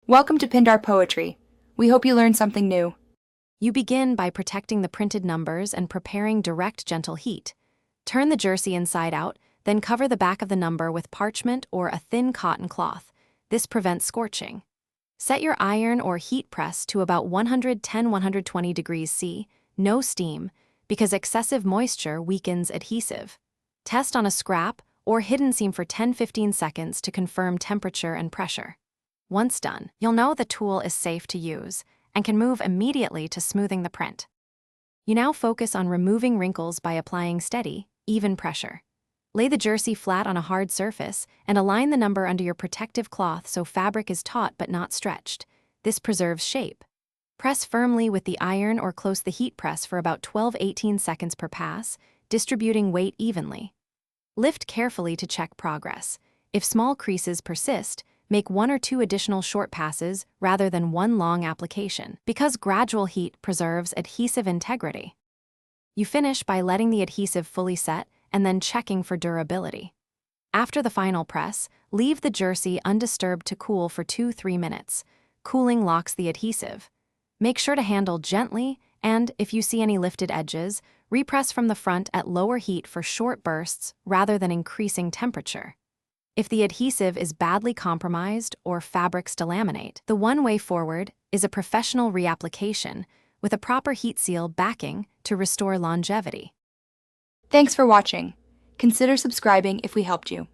Welcome to Pindar Poetry. We hope you learned something new. You begin by protecting the printed numbers and preparing direct, gentle heat. Turn the jersey inside out, then cover the back of the number with parchment or a thin cotton cloth. This prevents scorching. Set your iron or heat press to about 110–120 degrees C, no steam, because excessive moisture weakens adhesive. Test on a scrap or hidden seam for 10–15 seconds to confirm temperature and pressure. Once done, you'll know the tool is safe to use and can move immediately to smoothing the print. You now focus on removing wrinkles by applying steady, even pressure. Lay the jersey flat on a hard surface and align the number under your protective cloth so fabric is taut but not stretched. This preserves shape. Press firmly with the iron or close the heat press for about 12–18 seconds per pass, distributing weight evenly. Lift carefully to check progress. If small creases persist, make 1 or 2 additional short passes rather than one long application, because gradual heat preserves adhesive integrity. You finish by letting the adhesive fully set and then checking for durability. After the final press, leave the jersey undisturbed to cool for 2–3 minutes. Cooling locks the adhesive. Make sure to handle gently, and if you see any lifted edges, repress from the front at lower heat for short bursts rather than increasing temperature. If the adhesive is badly compromised or fabrics delaminate, the one way forward is a professional reapplication with a proper heat seal backing to restore longevity. Thanks for watching. Consider subscribing if we helped you.